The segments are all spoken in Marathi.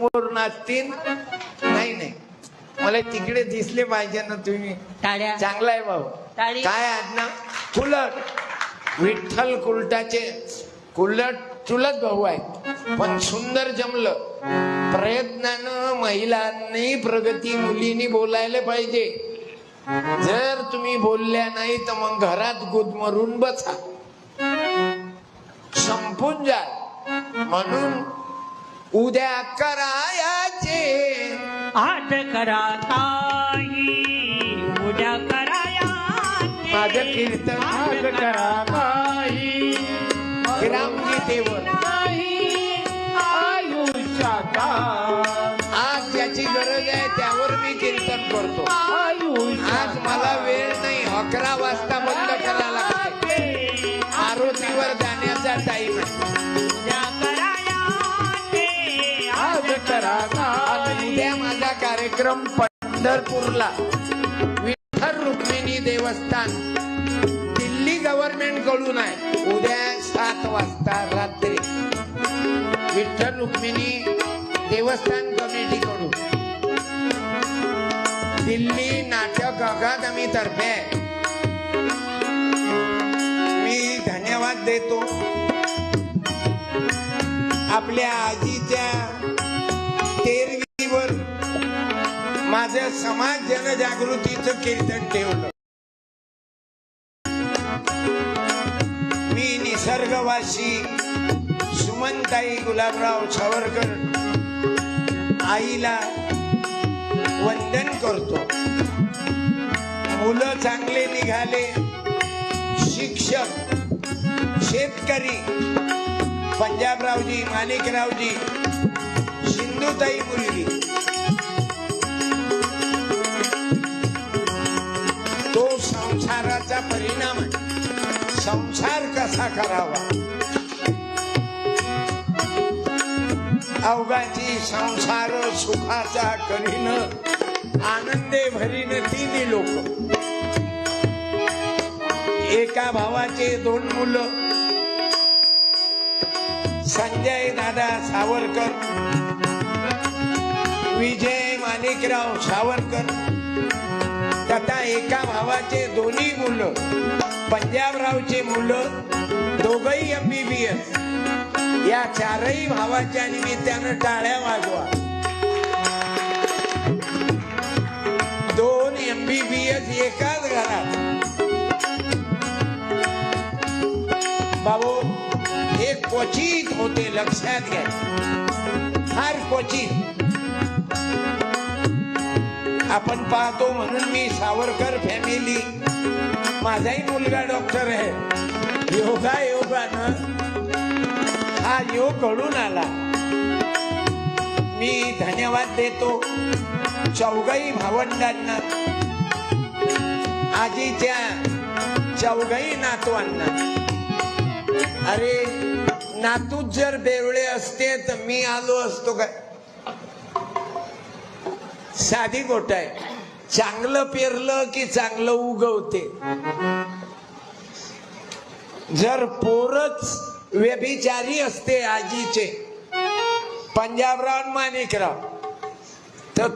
समोर नाचतील. नाही नाही, मला तिकडे दिसले पाहिजे ना तुम्ही. टाळ्या. चांगला आहे भाऊ. टाळी. काय आडनाव? कुलट. विठ्ठल कुलटाचे कुलट चुलत भाऊ आहे, पण सुंदर जमलं. प्रयत्नानं महिलांनी प्रगती मुलींनी बोलायला पाहिजे. जर तुम्ही बोलल्या नाही तर मग घरात गुदमरून बसा, संपून जा. म्हणून उद्या करायाचे आज करा काही, उद्या करायाचे माझं कीर्तन आज करा काही, रामजी देवर आयुष्यात आज ज्याची गरज आहे त्यावर मी कीर्तन करतो. आज मला वेळ नाही, 11 वाजता बंद करायला लागते. आरतीवर जाण्याचा टाइम आहे. उद्या माझा कार्यक्रम पंढरपूरला विठ्ठल रुक्मिणी देवस्थान दिल्ली गव्हर्नमेंट कडून आहे. उद्या 7 वाजता रात्री विठ्ठल रुक्मिणी देवस्थान कमिटी कडून दिल्ली नाटक अकादमी तर्फे मी धन्यवाद देतो. आपल्या आजीच्या तेरवीवर माझं समाज जनजागृतीचं कीर्तन ठेवलं. मी निसर्गवासी सुमनताई गुलाबराव सावरकर आईला वंदन करतो. मुलं चांगले निघाले, शिक्षक, शेतकरी, पंजाबरावजी, माणिकरावजी, सिंधुताई मुलगी, तो संसाराचा परिणाम आहे. संसार कसा करावा, अवघाची संसार सुखाचा करीन, आनंदे भरीन तिन्ही लोक. एका भावाचे 2 मुलं, संजय दादा सावरकर, विजय माणिकराव सावरकर. तथा एका भावाचे 2 मुलं, पंजाबरावचे मुलं, दोघंही MBBS. या 4ही भावाच्या निमित्तानं टाळ्या वाजवा. 2 MBBS एकाच घरात. बाबू हे क्वचित होते, लक्षात घ्या, फार क्वचित. आपण पाहतो म्हणून मी सावरकर फॅमिली, माझाही मुलगा डॉक्टर आहे. योगानं हा योग घडून आला. मी धन्यवाद देतो 4ही भावंडांना, आजीच्या 4ही नातवांना. अरे नातूच जर बेवळे असते तर मी आलो असतो काय? साधी गोष्ट आहे. चांगलं पेरलं की चांगलं उगवते. जर पोरच व्यभिचारी असते आजीचे, पंजाबराव माणिकराव, तर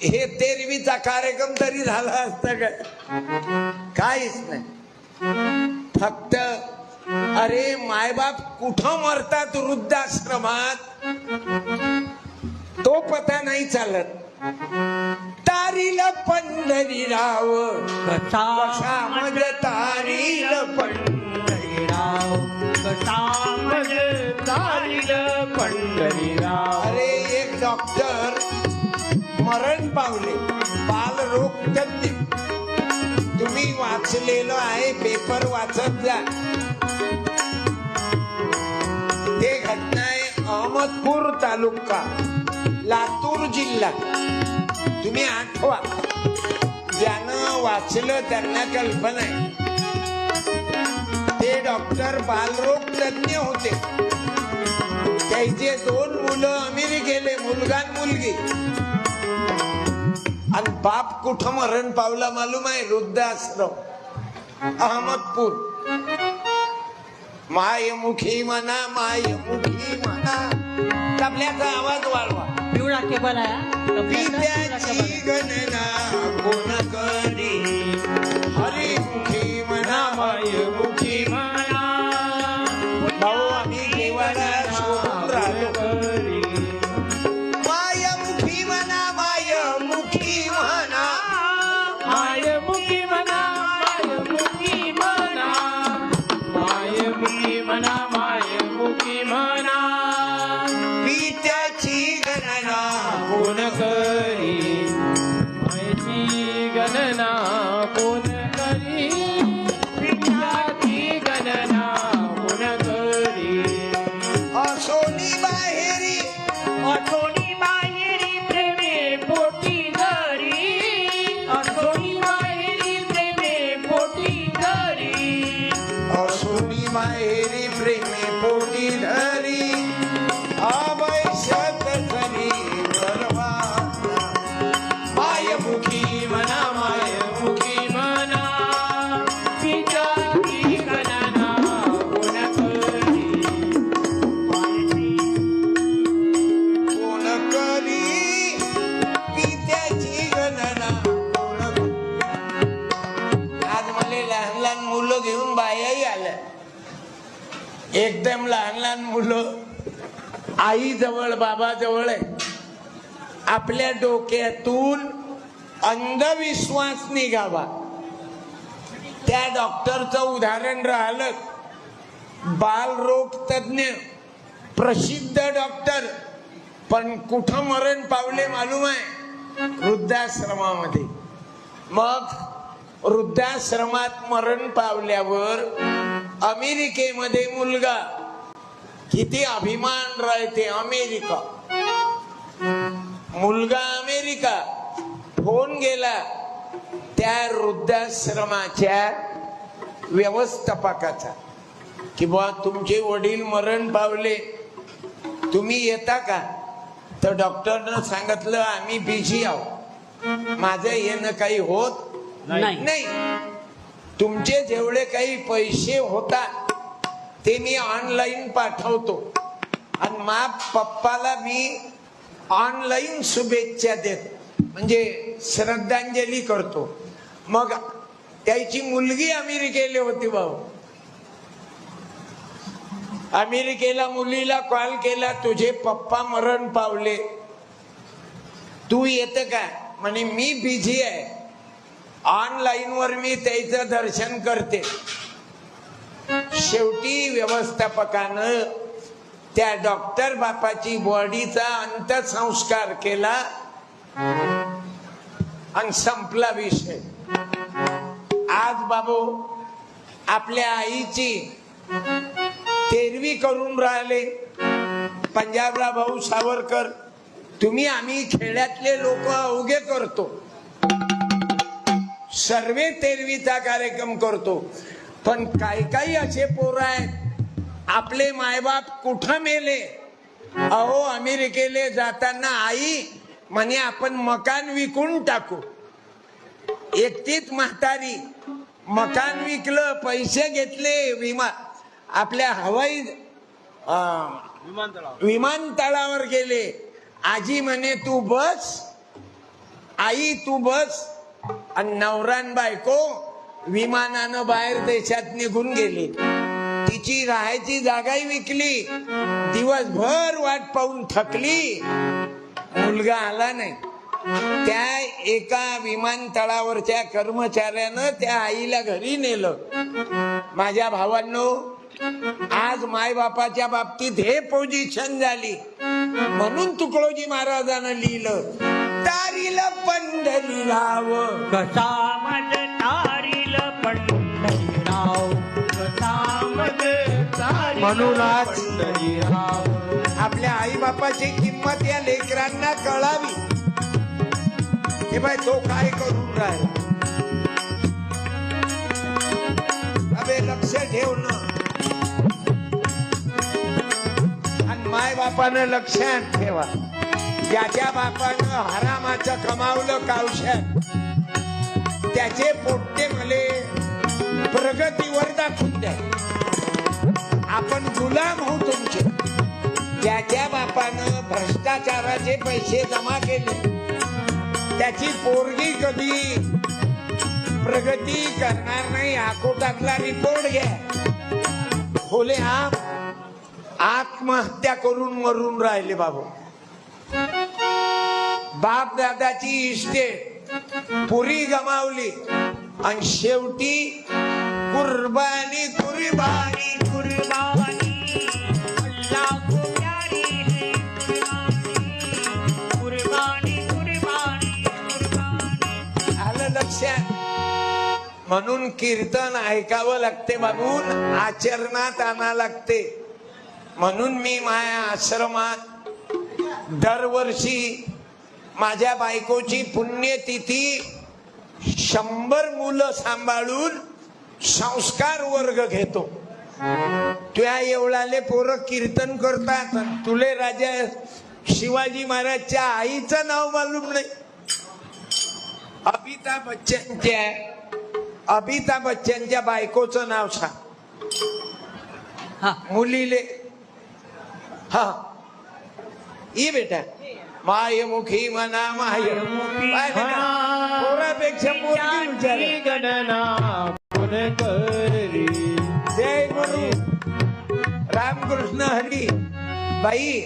हे 13वीचा कार्यक्रम तरी झाला असता काय? काहीच नाही. फक्त अरे मायबाप कुठं मरतात वृद्धाश्रमात तो पता नाही चालत. तारील पंढरीराव कसा मज तारील पंढरीराव, कसा मज तारील पंढरीराव. अरे एक डॉक्टर मरण पावले, बालरोग तज्ञ. तुम्ही वाचलेलं आहे, पेपर वाचत जा. ते घटना आहे अहमदपूर तालुका, लातूर जिल्हा. तुम्ही आठवा, ज्यानं वाचलं त्यांना कल्पना आहे. ते डॉक्टर बालरोग तज्ञ होते. त्याचे 2 मुलं अमेरिकेले, मुलगा मुलगी. आणि बाप कुठं मरण पावला मालूम आहे? वृद्धाश्रम, अहमदपूर. मायमुखी म्हणा, मायमुखी म्हणा. तबल्याचा आवाज वाढवा. पिवळा केबल आहे पित्याची गणना कोण करी हरिमुखी म्हणा मुखी म्हणा भाऊ आम्ही देवाला सोडून राहिलो मायमुखी म्हणा मायमुखी म्हणा मायमुखी म्हणा मायमुखी म्हणा मायमुखी म्हणा मायमुखी म्हणा पित्याची गणना कोण करी मायची गणना कोण करी पित्याची गणना कोण करी असोनी बाहेरी अठोणी बाहेरी प्रेमे पोटी धरी अठोणी बाहेरी प्रेमे पोटी धरी असोनी माहेरी प्रेमी पोटी धरी आवश्यक धरी बरवा मायमुखी म्हणा मायमुखी म्हणा पित्याची गणना कोण करी कोण करी पित्याची गणना कोण आज मला लहान लहान मुलं घेऊन बायाही आल्या एकदम लहान लहान मुलं आई जवळ बाबा जवळ आहे आपल्या डोक्यातून अंधविश्वास निघावा त्या डॉक्टरचं उदाहरण राहिलं बालरोग तज्ञ प्रसिद्ध डॉक्टर पण कुठं मरण पावले मालूम आहे वृद्धाश्रमामध्ये मग वृद्धाश्रमात मरण पावल्यावर अमेरिकेमध्ये मुलगा किती अभिमान राहते अमेरिका मुलगा अमेरिका फोन गेला त्या वृद्धाश्रमाच्या व्यवस्थापकाचा की बुवा तुमचे वडील मरण पावले तुम्ही येता का तर डॉक्टरनं सांगितलं आम्ही बिझी आहोत माझं येणं काही होत नाही तुमचे जेवढे काही पैसे होतात ते मी ऑनलाईन पाठवतो आणि मा पप्पाला मी ऑनलाईन शुभेच्छा देतो म्हणजे श्रद्धांजली करतो मग त्याची मुलगी अमेरिकेला होती भाऊ अमेरिकेला मुलीला कॉल केला तुझे पप्पा मरण पावले तू येत का म्हणे मी बिझी आहे ऑनलाईन वर मी त्याचं दर्शन करते शेवटी व्यवस्थापकानं त्या डॉक्टर बापाची बॉडीचा अंत्यसंस्कार केला आणि संपला विषय आज बाबू आपल्या आईची तेरवी करून राहिले पंजाबला भाऊ सावरकर तुम्ही आम्ही खेड्यातले लोक अवघे करतो सर्वे तेरवीचा कार्यक्रम करतो पण काही असे पोर आहेत आपले मायबाप कुठं मेले अहो अमेरिकेला जाताना आई म्हणे आपण मकान विकून टाकू एकटीच म्हातारी मकान विकलं पैसे घेतले आपल्या हवाई विमानतळावर गेले आजी म्हणे तू बस आई तू बस आणि नवरान बायको विमानानं बाहेर देशात निघून गेली तिची राहायची जागाही विकली दिवसभर वाट पाहून थकली मुलगा आला नाही त्या एका विमानतळावरच्या कर्मचाऱ्यानं त्या आईला घरी नेलं माझ्या भावांनो आज मायबापाच्या बाबतीत हे पोझिशन झाली म्हणून तुकडोजी महाराजांना लिहिलं तारील पंढरीराव कसा मज तारील पंढरीराव कसा मज तारील म्हणून आज पंढरीराव आपल्या आई बापाची किंमत या लेकरांना कळावी हे बाय तो काय करून राहिला अबे लक्ष ठेवणं आणि माय बापानं लक्षात ठेवा ज्याच्या बापानं हरामाचं कमावलं कावशात त्याचे पोट्टे मले प्रगतीवर दाखवून द्या आपण गुलाम हो तुमचे ज्याच्या बापानं भ्रष्टाचाराचे पैसे जमा केले त्याची पोरगी कधी प्रगती करणार नाही. हा कोर्टातला रिपोर्ट घ्या. खोले आत्महत्या करून मरून राहिले बाबू. बाप दादाची इस्टेट पुरी गमावली आणि शेवटी कुर्बानी कुर्बानी कुर्बानी अल्लाह को प्यारी है कुर्बानी कुर्बानी कुर्बानी. आलं लक्षात. म्हणून कीर्तन ऐकावं लागते बाबून, आचरणात आणा लागते. म्हणून मी माझ्या आश्रमात दरवर्षी माझ्या बायकोची पुण्यतिथी 100 मुलं सांभाळून संस्कार वर्ग घेतो. तुया एवढाले पोरं कीर्तन करतात, तुले राजा शिवाजी महाराजच्या आईचं नाव मालूम नाही. अमिताभ बच्चनच्या बायकोचं नाव सांग. हा मुलीले हा ये बेटा मायमुखी म्हणा मायमुखी पोरापेक्षा पोरगी विचार. गणना पुन करी. जय गुरु रामकृष्ण हरी. बाई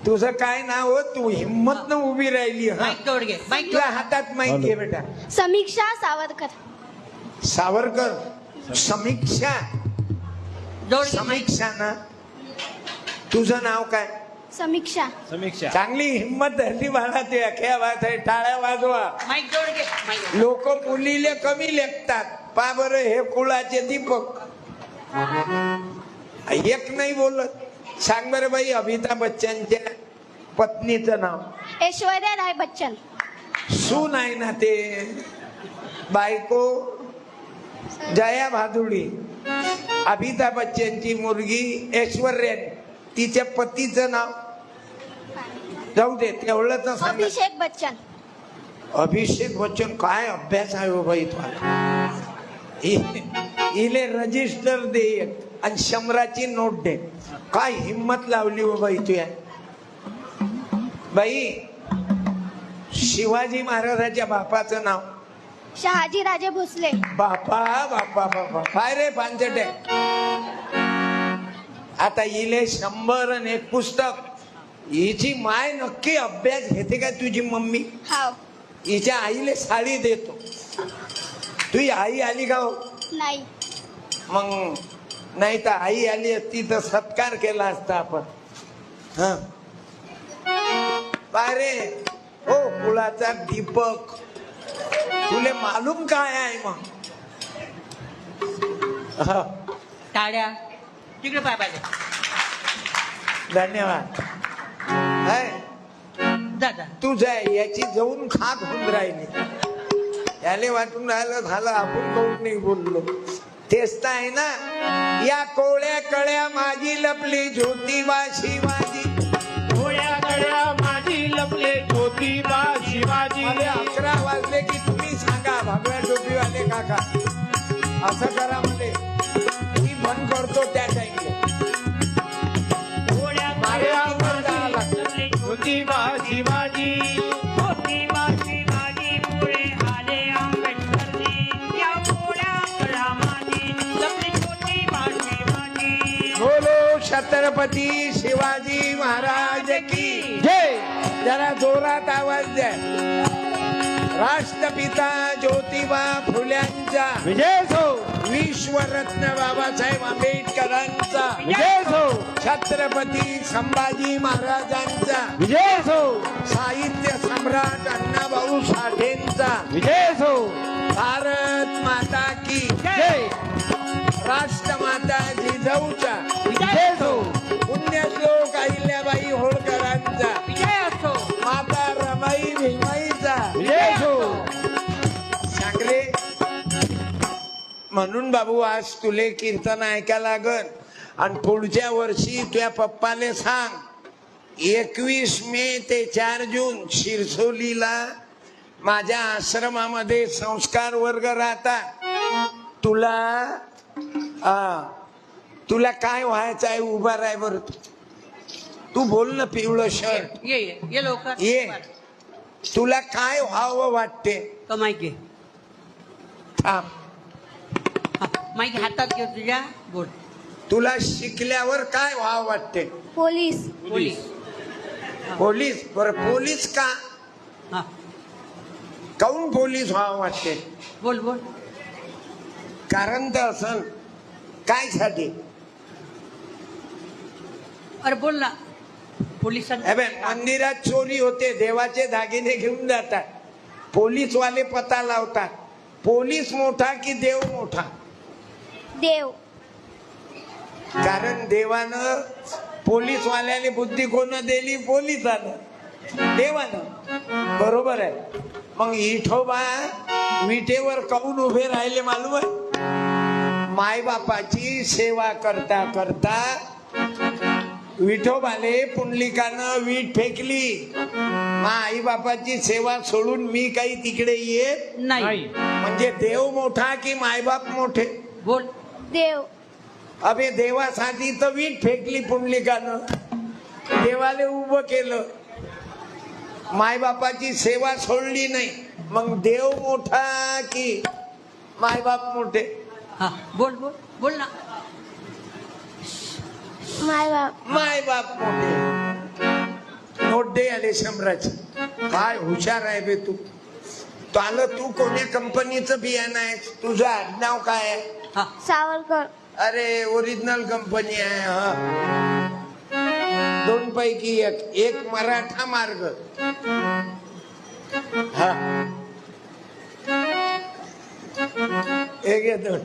तुझं काय नाव हो? तू हिम्मत न उभी राहिली. हा माईक जोड घे माईक तुझ्या हातात माहिती घे बेटा. समीक्षा सावरकर. सावरकर समीक्षा जोड समीक्षा ना. तुझं नाव काय? समीक्षा. समीक्षा. चांगली हिंमत धरली मला. ते अख्या वाज आहे. टाळ्या वाजवा. माईक जोड घे माईक. लोक मुलीले कमी लेखतात. पा बरं हे कुळाचे दीपक एक नाही बोलत. सांग बरं बाई अमिताभ बच्चनच्या पत्नीचं नाव? ऐश्वर्या राय बच्चन. सून आहे ना ते. बायको जया भादुडी. अमिताभ बच्चनची मुलगी ऐश्वर्या. तिच्या पतीचं नाव जाऊ दे तेवढं तर सांग. अभिषेक बच्चन. अभिषेक बच्चन. काय अभ्यास आहे हो बाई तुम्हाला. इले रजिस्टर दे आणि 100ची नोट दे. काय हिम्मत लावली हो बाई तुया. बाई शिवाजी महाराजाच्या बापाचं नाव? शहाजी राजे भोसले. बापा बापा बापा काय रे पांचटे. आता इले 100 आणि 1 पुस्तक. हिची माय नक्की अभ्यास घेते का तुझी मम्मी? हाव. हिच्या आईले साडी देतो. तुझी आई आली का हो? नाही. मग नाही तर आई आली असती तर सत्कार केला असता आपण. हा काय रे हो कुळाचा दीपक. तुले मालूम काय आहे मग? हा टाळ्या तिकडे पाय पाहिजे. धन्यवाद. हाय जा जा. तू जाय. याची जाऊन खात होऊन राहिली. याले वाटून राहिलं झालं आपण कोण नाही बोललो. तेच तर आहे ना. या कोळ्या कळ्या माझी लपली ज्योतिबा शिवाजी. गोळ्या गळ्या माझी लपले ज्योतिबा शिवाजी. मला 11 वाजले की तुम्ही सांगा भगव्या टोपीवाले काका असं करा. म्हणजे मी बंद करतो त्या टाइमला. गोळ्या गळ्या माझी लपले ज्योतिबा शिवाजी. ज्योतिबा शिवाजी पुढे आले आंबेडकरजी. या गोळ्या गळ्या माझी लपले ज्योतिबा शिवाजी. बोलो छत्रपती शिवाजी महाराज की जय. जरा जोरात आवाज द्या. राष्ट्रपिता ज्योतिबा फुल्यांचा विजय हो. विश्वरत्न बाबासाहेब आंबेडकरांचा विजय हो. छत्रपती संभाजी महाराजांचा विजय हो. साहित्य सम्राट अण्णाभाऊ साठेंचा विजय हो. भारत माता की जय. राष्ट्रमाता जिजाऊचा विजय हो. पुण्यश्लोक अहिल्याबाई होळकरांचा विजय असो. माता रमाई भीमाईचा विजय हो. सांगले. म्हणून बाबू आज तुले कीर्तन ऐकायला लागल. आणि पुढच्या वर्षी तुझ्या पप्पाने सांग 21 मे ते 4 जून शिरसोलीला माझ्या आश्रमामध्ये संस्कार वर्ग राहतात. तुला काय व्हायचं आहे? उभा राय बरं. तू बोल ना पिवळं शर्ट ये ये ये लवकर ये तुला काय व्हावं वाटते तो माईक घे थांब हा, माईक हातात घे तुझ्या बोल तुला शिकल्यावर काय व्हावं वाटते पोलीस पोलीस पोलीस बरं पोलीस का हा काऊन पोलीस व्हावं वाटते बोल बोल कारण तर असं काय साठी अरे बोल ना पोलिसांना अबे मंदिरात चोरी होते देवाचे दागिने घेऊन जातात पोलीसवाले पता लावतात पोलीस मोठा की देव मोठा देव कारण देवानं पोलीसवाल्याने बुद्धी कोण दिली पोलिसानं देवानं बरोबर आहे मग विठोबा विटेवर काऊन उभे राहिले मालूम आहे मायबापाची सेवा करता करता विठोबाले पुंडलिकानं वीट फेकली आई बापाची सेवा सोडून मी काही तिकडे येत नाही म्हणजे देव मोठा की मायबाप मोठे बोल देव अबे देवासाठी तर वीट फेकली पुंडलिकानं देवाले उभं केलं मायबापाची सेवा सोडली नाही मग देव मोठा की मायबाप मोठे हा बोल बोल बोल ना माय बाप मायबाप मोठे नोट दे आले शंभराची काय हुशार आहे बे तू तो आलं तू कोण्या कंपनीचं बियाणं आहे तुझं आडनाव काय आहे हा सावरकर अरे ओरिजिनल कंपनी आहे हा दोन पैकी एक मराठा मार्ग हा एक येतो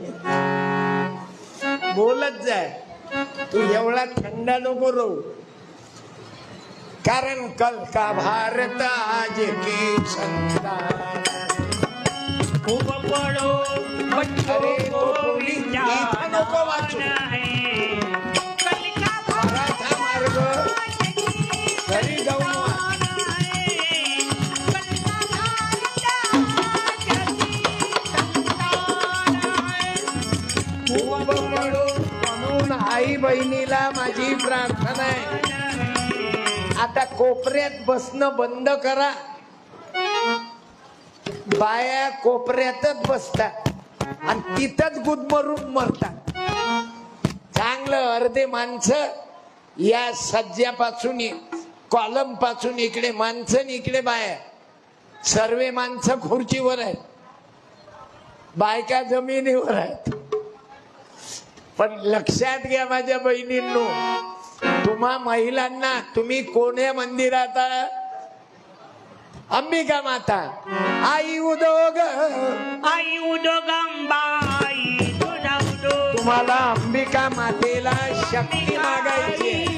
बोलत जाय तू एवढा थंड नको राहू कारण कल का भारत आज के संतान खूप पडो अरे तो पोली इथं नको वाचू मराठा मार्ग घरी जाऊन वाच. खूप पडो म्हणून आई बहिणीला माझी प्रार्थना आहे आता कोपऱ्यात बसणं बंद करा बाया कोपऱ्यातच बसतात आणि तिथंच गुदमरून मरतात चांगलं अर्धे माणसं या सज्जापासून कॉलम पासून इकडे माणसं इकडे बाया सर्वे माणसं खुर्चीवर आहेत बायका जमिनीवर आहेत पण लक्षात घ्या माझ्या बहिणींनो तुम्हा महिलांना तुम्ही कोण्या मंदिरात अंबिका माता आई उदोग आई उदोगंबाई तुझा उदो तुम्हाला अंबिका मातेला शक्ती मागायची